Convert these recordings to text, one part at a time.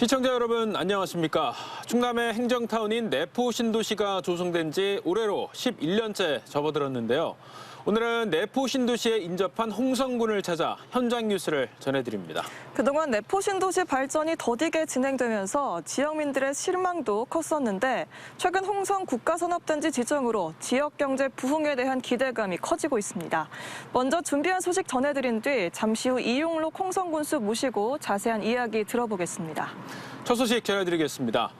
시청자 여러분 안녕하십니까. 충남의 행정타운인 내포 신도시가 조성된 지 올해로 11년째 접어들었는데요. 오늘은 내포 신도시에 인접한 홍성군을 찾아 현장 뉴스를 전해드립니다. 그동안 내포 신도시 발전이 더디게 진행되면서 지역민들의 실망도 컸었는데 최근 홍성 국가산업단지 지정으로 지역 경제 부흥에 대한 기대감이 커지고 있습니다. 먼저 준비한 소식 전해드린 뒤 잠시 후 이용록 홍성군수 모시고 자세한 이야기 들어보겠습니다. 첫 소식 전해드리겠습니다.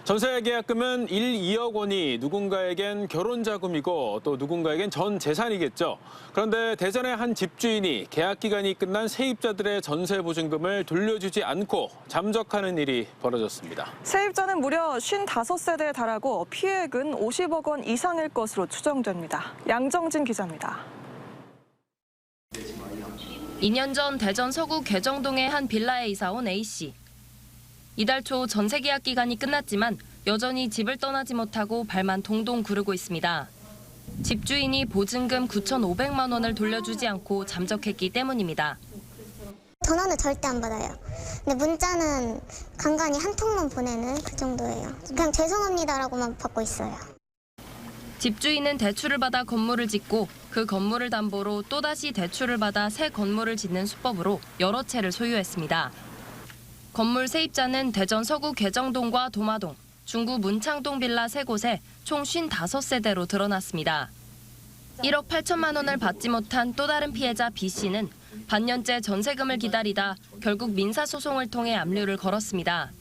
전세 계약금은 2억 원이 누군가에겐 결혼 자금이고 또 누군가에겐 전 재산이겠죠. 그런데 대전의 한 집주인이 계약 기간이 끝난 세입자들의 전세 보증금을 돌려주지 않고 잠적하는 일이 벌어졌습니다. 세입자는 무려 55세대에 달하고 피해액은 50억 원 이상일 것으로 추정됩니다. 양정진 기자입니다. 2년 전 대전 서구 괴정동의 한 빌라에 이사온 A씨. 이달 초 전세 계약 기간이 끝났지만 여전히 집을 떠나지 못하고 발만 동동 구르고 있습니다. 집주인이 보증금 9,500만 원을 돌려주지 않고 잠적했기 때문입니다. 전화는 절대 안 받아요. 근데 문자는 간간히 한 통만 보내는 그 정도예요. 그냥 죄송합니다라고만 받고 있어요. 집주인은 대출을 받아 건물을 짓고 그 건물을 담보로 또다시 대출을 받아 새 건물을 짓는 수법으로 여러 채를 소유했습니다. 건물 세입자는 대전 서구 괴정동과 도마동, 중구 문창동 빌라 3곳에 총 55세대로 드러났습니다. 1억 8천만 원을 받지 못한 또 다른 피해자 B씨는 반년째 전세금을 기다리다 결국 민사소송을 통해 압류를 걸었습니다.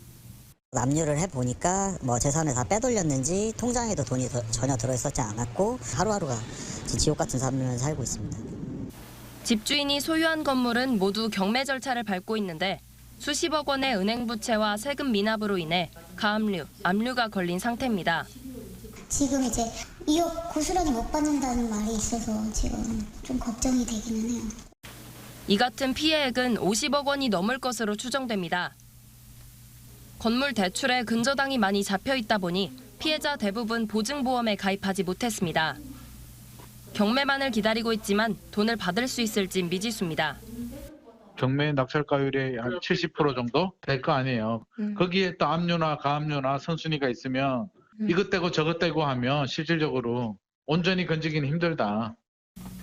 압류를 해보니까 재산을 다 빼돌렸는지 통장에도 돈이 전혀 들어있었지 않았고 하루하루가 지옥 같은 삶을 살고 있습니다. 집주인이 소유한 건물은 모두 경매 절차를 밟고 있는데 수십억 원의 은행 부채와 세금 미납으로 인해 가압류, 압류가 걸린 상태입니다. 지금 이제 2억 고스란히 못 받는다는 말이 있어서 지금 좀 걱정이 되기는 해요. 이 같은 피해액은 50억 원이 넘을 것으로 추정됩니다. 건물 대출에 근저당이 많이 잡혀 있다 보니 피해자 대부분 보증보험에 가입하지 못했습니다. 경매만을 기다리고 있지만 돈을 받을 수 있을지 미지수입니다. 경매 낙찰가율이 한 70% 정도 될 거 아니에요. 거기에 또 압류나 가압류나 선순위가 있으면 이것 떼고 저것 떼고 하면 실질적으로 온전히 건지기는 힘들다.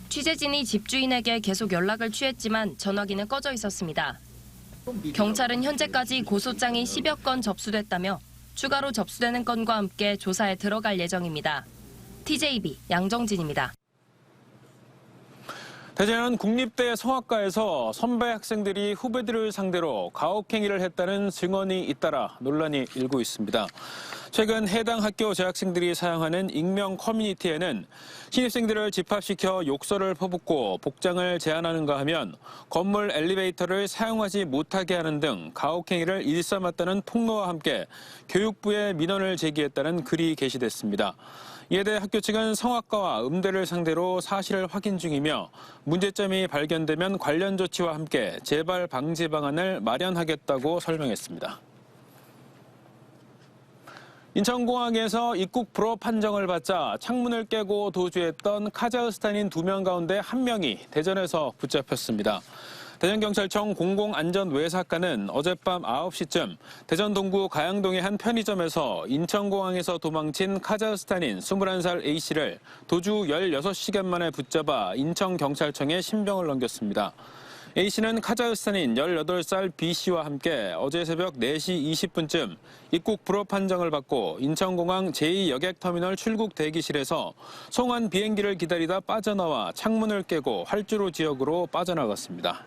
취재진이 집주인에게 계속 연락을 취했지만 전화기는 꺼져 있었습니다. 경찰은 현재까지 고소장이 10여 건 접수됐다며 추가로 접수되는 건과 함께 조사에 들어갈 예정입니다. TJB 양정진입니다. 대전 국립대 성악과에서 선배 학생들이 후배들을 상대로 가혹행위를 했다는 증언이 잇따라 논란이 일고 있습니다. 최근 해당 학교 재학생들이 사용하는 익명 커뮤니티에는 신입생들을 집합시켜 욕설을 퍼붓고 복장을 제한하는가 하면 건물 엘리베이터를 사용하지 못하게 하는 등 가혹행위를 일삼았다는 폭로와 함께 교육부에 민원을 제기했다는 글이 게시됐습니다. 이에 대해 학교 측은 성악과와 음대를 상대로 사실을 확인 중이며 문제점이 발견되면 관련 조치와 함께 재발 방지 방안을 마련하겠다고 설명했습니다. 인천공항에서 입국 불허 판정을 받자 창문을 깨고 도주했던 카자흐스탄인 2명 가운데 1명이 대전에서 붙잡혔습니다. 대전경찰청 공공안전외사과는 어젯밤 9시쯤 대전 동구 가양동의 한 편의점에서 인천공항에서 도망친 카자흐스탄인 21살 A씨를 도주 16시간 만에 붙잡아 인천경찰청에 신병을 넘겼습니다. A씨는 카자흐스탄인 18살 B씨와 함께 어제 새벽 4시 20분쯤 입국 불허 판정을 받고 인천공항 제2여객터미널 출국 대기실에서 송환 비행기를 기다리다 빠져나와 창문을 깨고 활주로 지역으로 빠져나갔습니다.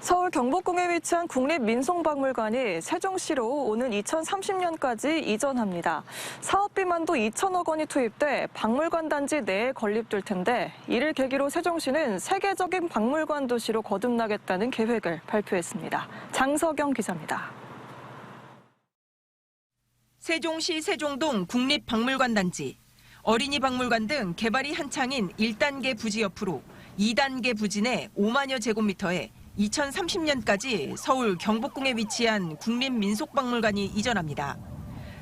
서울 경복궁에 위치한 국립민속박물관이 세종시로 오는 2030년까지 이전합니다. 사업비만도 2천억 원이 투입돼 박물관 단지 내에 건립될 텐데 이를 계기로 세종시는 세계적인 박물관 도시로 거듭나겠다는 계획을 발표했습니다. 장석영 기자입니다. 세종시 세종동 국립박물관 단지, 어린이 박물관 등 개발이 한창인 1단계 부지 옆으로 2단계 부지 내 5만여 제곱미터에 2030년까지 서울 경복궁에 위치한 국립민속박물관이 이전합니다.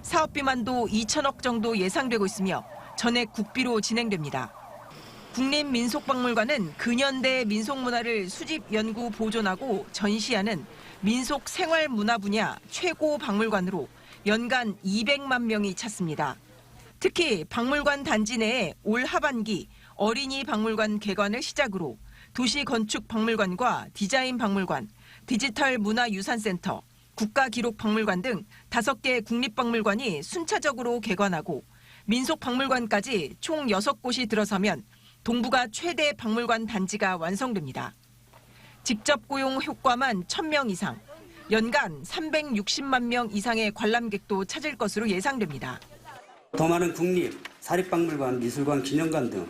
사업비만도 2천억 정도 예상되고 있으며 전액 국비로 진행됩니다. 국립민속박물관은 근현대 민속문화를 수집, 연구, 보존하고 전시하는 민속 생활문화 분야 최고 박물관으로 연간 200만 명이 찾습니다. 특히 박물관 단지 내에 올 하반기 어린이 박물관 개관을 시작으로 도시건축박물관과 디자인박물관, 디지털 문화유산센터, 국가기록박물관 등 5개 국립박물관이 순차적으로 개관하고 민속박물관까지 총 6곳이 들어서면 동북아 최대 박물관 단지가 완성됩니다. 직접 고용 효과만 1,000명 이상, 연간 360만 명 이상의 관람객도 찾을 것으로 예상됩니다. 더 많은 국립, 사립박물관, 미술관, 기념관 등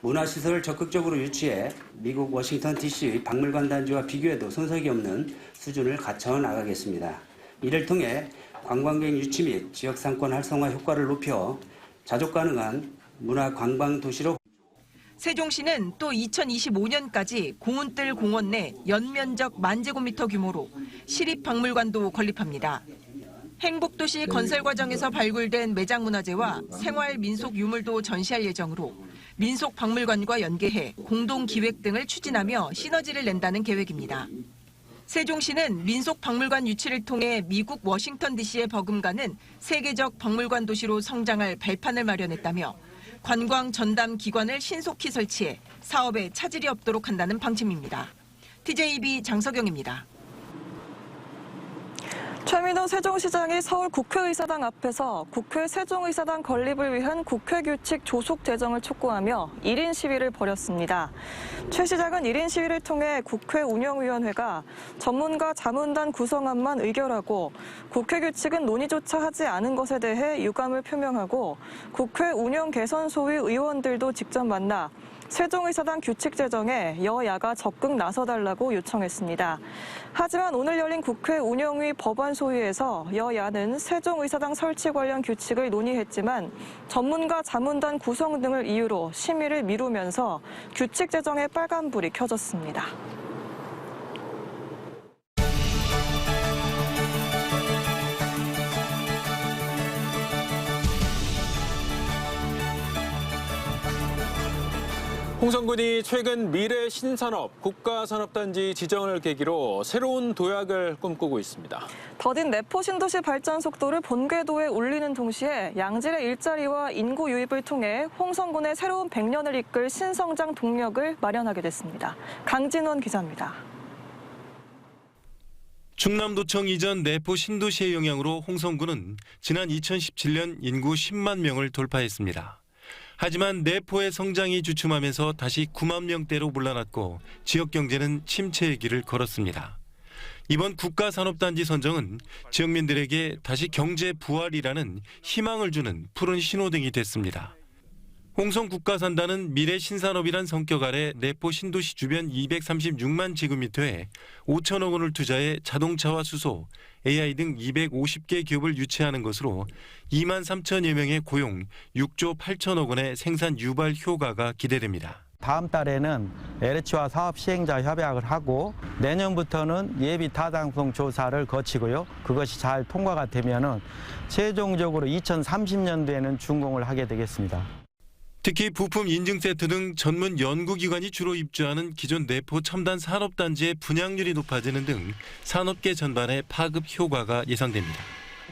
문화시설을 적극적으로 유치해 미국 워싱턴 DC의 박물관 단지와 비교해도 손색이 없는 수준을 갖춰 나가겠습니다. 이를 통해 관광객 유치 및 지역 상권 활성화 효과를 높여 자족 가능한 문화 관광 도시로. 세종시는 또 2025년까지 고운뜰 공원 내 연면적 10,000제곱미터 규모로 시립박물관도 건립합니다. 행복도시 건설 과정에서 발굴된 매장문화재와 생활민속 유물도 전시할 예정으로 민속박물관과 연계해 공동기획 등을 추진하며 시너지를 낸다는 계획입니다. 세종시는 민속박물관 유치를 통해 미국 워싱턴 DC에 버금가는 세계적 박물관 도시로 성장할 발판을 마련했다며 관광 전담 기관을 신속히 설치해 사업에 차질이 없도록 한다는 방침입니다. TJB 장석영입니다. 최민호 세종시장이 서울 국회의사당 앞에서 국회 세종의사당 건립을 위한 국회규칙 조속 제정을 촉구하며 1인 시위를 벌였습니다. 최 시장은 1인 시위를 통해 국회 운영위원회가 전문가 자문단 구성안만 의결하고 국회규칙은 논의조차 하지 않은 것에 대해 유감을 표명하고 국회 운영 개선 소위 의원들도 직접 만나 세종의사당 규칙 제정에 여야가 적극 나서달라고 요청했습니다. 하지만 오늘 열린 국회 운영위 법안 소위에서 여야는 세종의사당 설치 관련 규칙을 논의했지만 전문가 자문단 구성 등을 이유로 심의를 미루면서 규칙 제정에 빨간불이 켜졌습니다. 홍성군이 최근 미래 신산업 국가산업단지 지정을 계기로 새로운 도약을 꿈꾸고 있습니다. 더딘 내포 신도시 발전 속도를 본궤도에 올리는 동시에 양질의 일자리와 인구 유입을 통해 홍성군의 새로운 100년을 이끌 신성장 동력을 마련하게 됐습니다. 강진원 기자입니다. 충남도청 이전 내포 신도시의 영향으로 홍성군은 지난 2017년 인구 10만 명을 돌파했습니다. 하지만 내포의 성장이 주춤하면서 다시 9만 명대로 물러났고 지역 경제는 침체의 길을 걸었습니다. 이번 국가산업단지 선정은 지역민들에게 다시 경제 부활이라는 희망을 주는 푸른 신호등이 됐습니다. 홍성국가산단은 미래 신산업이란 성격 아래 내포 신도시 주변 236만 제곱미터에 5천억 원을 투자해 자동차와 수소, AI 등 250개 기업을 유치하는 것으로 2만 3천여 명의 고용, 6조 8천억 원의 생산 유발 효과가 기대됩니다. 다음 달에는 LH와 사업 시행자 협약을 하고 내년부터는 예비 타당성 조사를 거치고요. 그것이 잘 통과가 되면은 최종적으로 2030년도에는 준공을 하게 되겠습니다. 특히 부품 인증 세트 등 전문 연구기관이 주로 입주하는 기존 내포 첨단 산업단지의 분양률이 높아지는 등 산업계 전반의 파급 효과가 예상됩니다.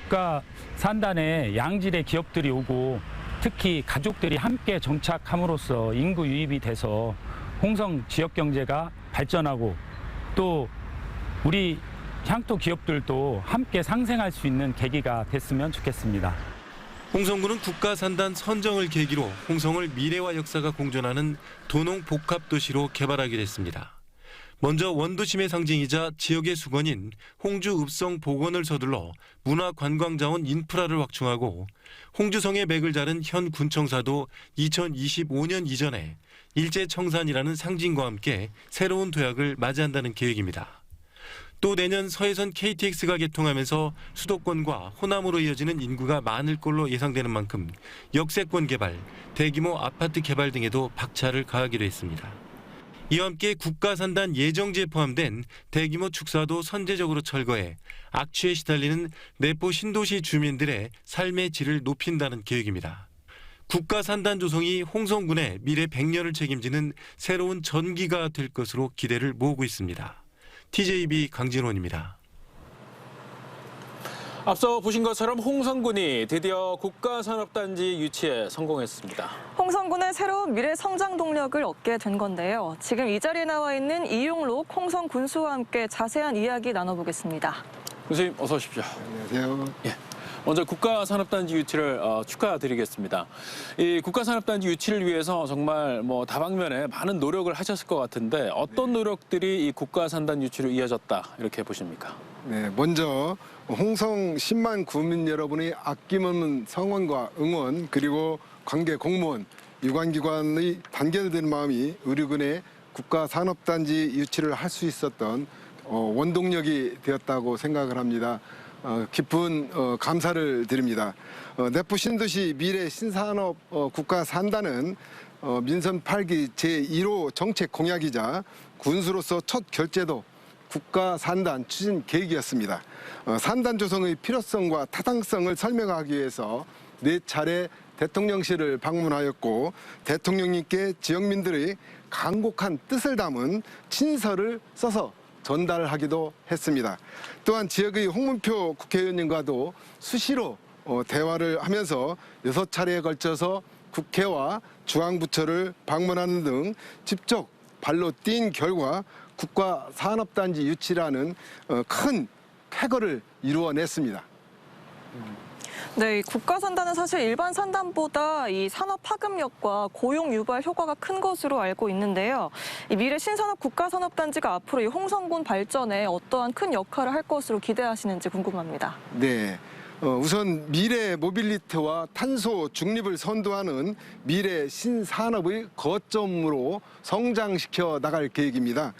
국가 산단에 양질의 기업들이 오고 특히 가족들이 함께 정착함으로써 인구 유입이 돼서 홍성 지역 경제가 발전하고 또 우리 향토 기업들도 함께 상생할 수 있는 계기가 됐으면 좋겠습니다. 홍성군은 국가산단 선정을 계기로 홍성을 미래와 역사가 공존하는 도농복합도시로 개발하기로 했습니다. 먼저 원도심의 상징이자 지역의 수건인 홍주 읍성 복원을 서둘러 문화관광자원 인프라를 확충하고 홍주성의 맥을 자른 현 군청사도 2025년 이전에 일제청산이라는 상징과 함께 새로운 도약을 맞이한다는 계획입니다. 또 내년 서해선 KTX가 개통하면서 수도권과 호남으로 이어지는 인구가 많을 걸로 예상되는 만큼 역세권 개발, 대규모 아파트 개발 등에도 박차를 가하기로 했습니다. 이와 함께 국가산단 예정지에 포함된 대규모 축사도 선제적으로 철거해 악취에 시달리는 내포 신도시 주민들의 삶의 질을 높인다는 계획입니다. 국가산단 조성이 홍성군의 미래 100년을 책임지는 새로운 전기가 될 것으로 기대를 모으고 있습니다. TJB 강진원입니다. 앞서 보신 것처럼 홍성군이 드디어 국가산업단지 유치에 성공했습니다. 홍성군의 새로운 미래 성장 동력을 얻게 된 건데요. 지금 이 자리에 나와 있는 이용록 홍성군수와 함께 자세한 이야기 나눠보겠습니다. 교수님 어서 오십시오. 안녕하세요. 예. 먼저 국가산업단지 유치를 축하드리겠습니다. 이 국가산업단지 유치를 위해서 정말 다방면에 많은 노력을 하셨을 것 같은데 어떤 노력들이 이 국가산단 유치로 이어졌다 이렇게 보십니까? 네, 먼저 홍성 10만 구민 여러분의 아낌없는 성원과 응원 그리고 관계 공무원, 유관기관의 단결된 마음이 우리군의 국가산업단지 유치를 할 수 있었던 원동력이 되었다고 생각을 합니다. 깊은 감사를 드립니다. 내포 신도시 미래 신산업 국가산단은 민선 8기 제1호 정책 공약이자 군수로서 첫 결재도 국가산단 추진 계획이었습니다. 산단 조성의 필요성과 타당성을 설명하기 위해서 4차례 대통령실을 방문하였고 대통령님께 지역민들의 간곡한 뜻을 담은 친서를 써서 전달하기도 했습니다. 또한 지역의 홍문표 국회의원님과도 수시로 대화를 하면서 6차례에 걸쳐서 국회와 중앙부처를 방문하는 등 직접 발로 뛴 결과 국가산업단지 유치라는 큰 쾌거를 이루어냈습니다. 네, 이 국가산단은 사실 일반 산단보다 이 산업 파급력과 고용 유발 효과가 큰 것으로 알고 있는데요. 이 미래 신산업 국가산업단지가 앞으로 이 홍성군 발전에 어떠한 큰 역할을 할 것으로 기대하시는지 궁금합니다. 네. 우선 미래 모빌리티와 탄소 중립을 선도하는 미래 신산업의 거점으로 성장시켜 나갈 계획입니다.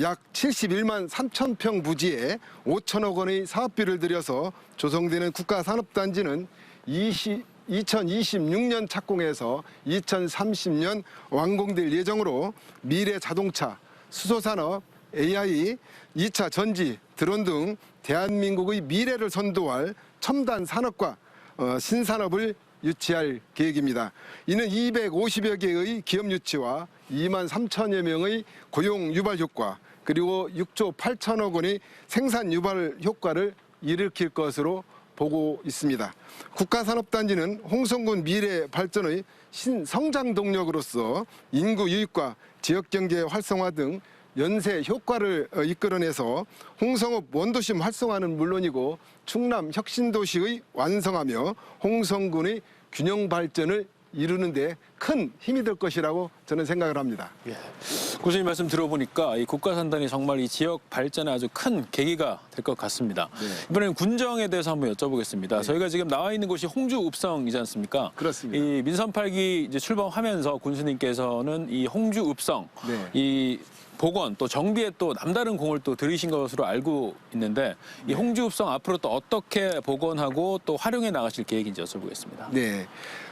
약 71만 3천 평 부지에 5천억 원의 사업비를 들여서 조성되는 국가산업단지는 2026년 착공해서 2030년 완공될 예정으로 미래 자동차, 수소산업, AI, 2차 전지, 드론 등 대한민국의 미래를 선도할 첨단 산업과 신산업을 유치할 계획입니다. 이는 250여 개의 기업 유치와 2만 3천여 명의 고용 유발 효과 그리고 6조 8천억 원의 생산 유발 효과를 일으킬 것으로 보고 있습니다. 국가산업단지는 홍성군 미래 발전의 신성장 동력으로서 인구 유입과 지역경제 활성화 등 연쇄 효과를 이끌어내서 홍성읍 원도심 활성화는 물론이고 충남 혁신도시의 완성하며 홍성군의 균형 발전을 이루는 데 큰 힘이 될 것이라고 저는 생각을 합니다. 예. 교수님 말씀 들어보니까 이 국가산단이 정말 이 지역 발전에 아주 큰 계기가 될 것 같습니다. 네. 이번에는 군정에 대해서 한번 여쭤보겠습니다. 네. 저희가 지금 나와 있는 곳이 홍주 읍성이지 않습니까? 그렇습니다. 이 민선 8기 이제 출범하면서 군수님께서는 이 홍주 읍성 네. 이 복원 또 정비에 또 남다른 공을 또 들이신 것으로 알고 있는데 이 홍주 읍성 앞으로 또 어떻게 복원하고 또 활용해 나가실 계획인지 여쭤보겠습니다. 네.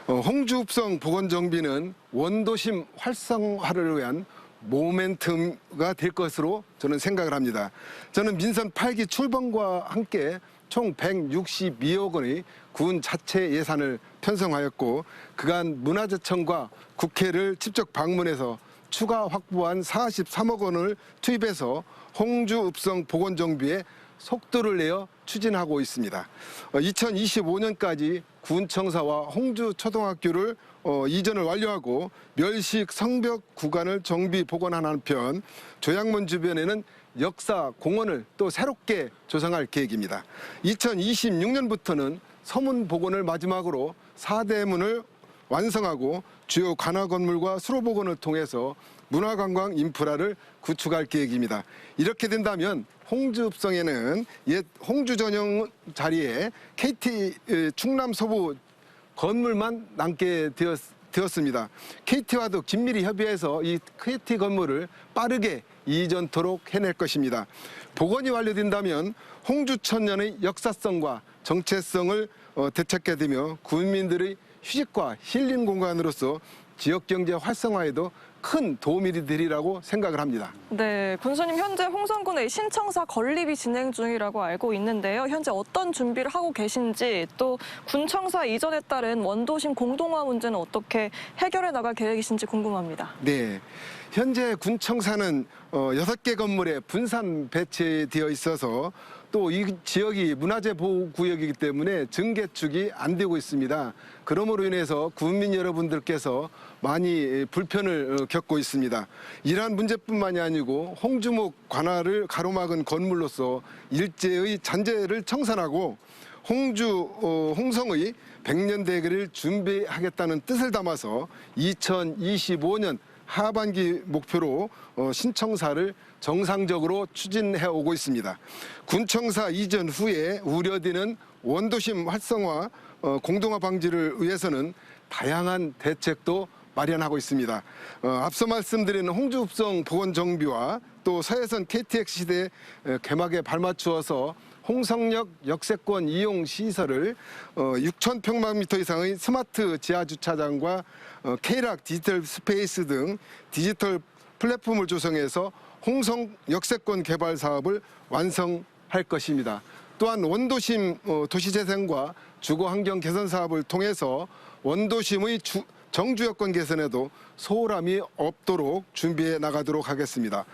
홍주읍성 복원 정비는 원도심 활성화를 위한 모멘텀가 될 것으로 저는 생각을 합니다. 저는 민선 8기 출범과 함께 총 162억 원의 군 자체 예산을 편성하였고 그간 문화재청과 국회를 직접 방문해서 추가 확보한 43억 원을 투입해서 홍주읍성 복원 정비에 속도를 내어 추진하고 있습니다. 2025년까지 군청사와 홍주초등학교를 이전을 완료하고 멸식 성벽 구간을 정비 복원하는 한편 조양문 주변에는 역사 공원을 또 새롭게 조성할 계획입니다. 2026년부터는 서문 복원을 마지막으로 4대문을 완성하고 주요 관화 건물과 수로 복원을 통해서 문화관광 인프라를 구축할 계획입니다. 이렇게 된다면 홍주읍성에는 옛 홍주 전용 자리에 KT 충남 서부 건물만 남게 되었습니다. KT와도 긴밀히 협의해서 이 KT 건물을 빠르게 이전토록 해낼 것입니다. 복원이 완료된다면 홍주 천년의 역사성과 정체성을 되찾게 되며 국민들의 휴식과 힐링 공간으로서 지역 경제 활성화에도 큰 도움이 되리라고 생각을 합니다. 네, 군수님 현재 홍성군의 신청사 건립이 진행 중이라고 알고 있는데요. 현재 어떤 준비를 하고 계신지 또 군청사 이전에 따른 원도심 공동화 문제는 어떻게 해결해 나갈 계획이신지 궁금합니다. 네, 현재 군청사는 6개 건물에 분산 배치되어 있어서 또 이 지역이 문화재 보호구역이기 때문에 증개축이 안 되고 있습니다. 그러므로 인해서 국민 여러분들께서 많이 불편을 겪고 있습니다. 이러한 문제뿐만이 아니고 홍주목 관할을 가로막은 건물로서 일제의 잔재를 청산하고 홍성의 100년 대계를 준비하겠다는 뜻을 담아서 2025년 하반기 목표로 신청사를 정상적으로 추진해 오고 있습니다. 군청사 이전 후에 우려되는 원도심 활성화, 공동화 방지를 위해서는 다양한 대책도 마련하고 있습니다. 앞서 말씀드린 홍주읍성 복원 정비와 또 서해선 KTX 시대 개막에 발맞추어서 홍성역 역세권 이용 시설을 6,000평방미터 이상의 스마트 지하주차장과 K락 디지털 스페이스 등 디지털 플랫폼을 조성해서 홍성 역세권 개발 사업을 완성할 것입니다. 또한 원도심 도시재생과 주거환경 개선 사업을 통해서 원도심의 정주여건 개선에도 소홀함이 없도록 준비해 나가도록 하겠습니다.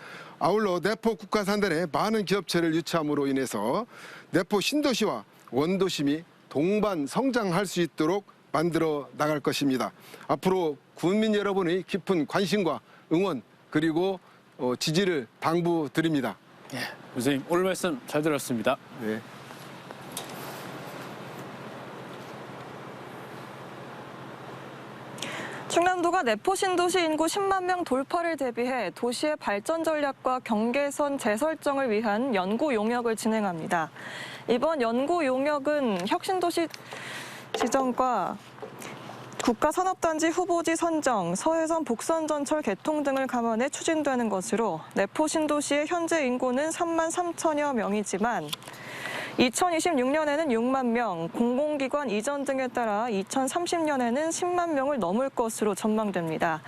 아울러 내포 국가산단에 많은 기업체를 유치함으로 인해서 내포 신도시와 원도심이 동반 성장할 수 있도록 만들어 나갈 것입니다. 앞으로 국민 여러분의 깊은 관심과 응원 그리고 지지를 당부드립니다. 예, 교수님 오늘 말씀 잘 들었습니다. 네. 충남도가 내포 신도시 인구 10만 명 돌파를 대비해 도시의 발전 전략과 경계선 재설정을 위한 연구 용역을 진행합니다. 이번 연구 용역은 혁신도시 지정과 국가산업단지 후보지 선정, 서해선 복선전철 개통 등을 감안해 추진되는 것으로 내포 신도시의 현재 인구는 3만 3천여 명이지만 2026년에는 6만 명, 공공기관 이전 등에 따라 2030년에는 10만 명을 넘을 것으로 전망됩니다.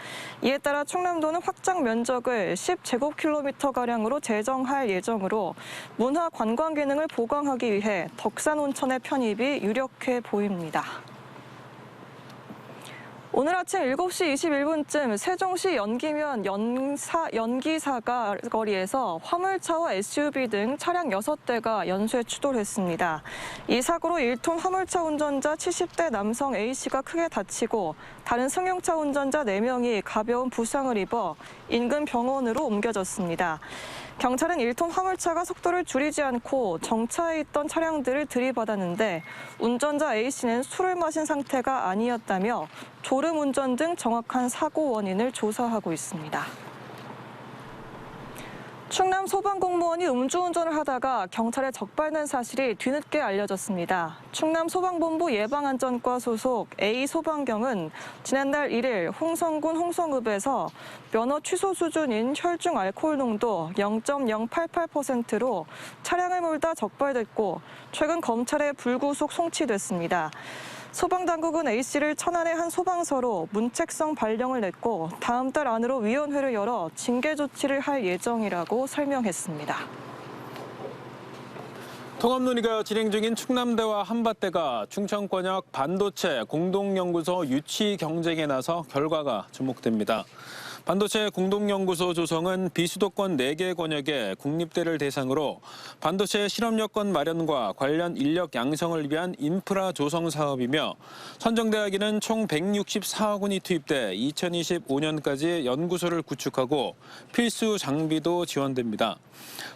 이에 따라 충남도는 확장 면적을 10제곱킬로미터가량으로 재정할 예정으로 문화 관광 기능을 보강하기 위해 덕산 온천의 편입이 유력해 보입니다. 오늘 아침 7시 21분쯤 세종시 연기면 연기사가 거리에서 화물차와 SUV 등 차량 6대가 연쇄 추돌했습니다. 이 사고로 1톤 화물차 운전자 70대 남성 A씨가 크게 다치고 다른 승용차 운전자 4명이 가벼운 부상을 입어 인근 병원으로 옮겨졌습니다. 경찰은 1톤 화물차가 속도를 줄이지 않고 정차해 있던 차량들을 들이받았는데 운전자 A씨는 술을 마신 상태가 아니었다며 졸음 운전 등 정확한 사고 원인을 조사하고 있습니다. 충남 소방공무원이 음주운전을 하다가 경찰에 적발된 사실이 뒤늦게 알려졌습니다. 충남 소방본부 예방안전과 소속 A 소방경은 지난달 1일 홍성군 홍성읍에서 면허 취소 수준인 혈중 알코올 농도 0.088%로 차량을 몰다 적발됐고 최근 검찰에 불구속 송치됐습니다. 소방당국은 A씨를 천안의 한 소방서로 문책성 발령을 냈고 다음 달 안으로 위원회를 열어 징계 조치를 할 예정이라고 설명했습니다. 통합 논의가 진행 중인 충남대와 한밭대가 충청권역 반도체 공동연구소 유치 경쟁에 나서 결과가 주목됩니다. 반도체 공동연구소 조성은 비수도권 4개 권역의 국립대를 대상으로 반도체 실험 여건 마련과 관련 인력 양성을 위한 인프라 조성 사업이며 선정대학에는 총 164억 원이 투입돼 2025년까지 연구소를 구축하고 필수 장비도 지원됩니다.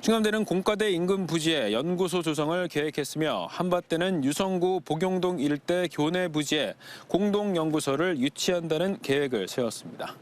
충남대는 공과대 인근 부지에 연구소 조성을 계획했으며 한밭대는 유성구 복용동 일대 교내 부지에 공동연구소를 유치한다는 계획을 세웠습니다.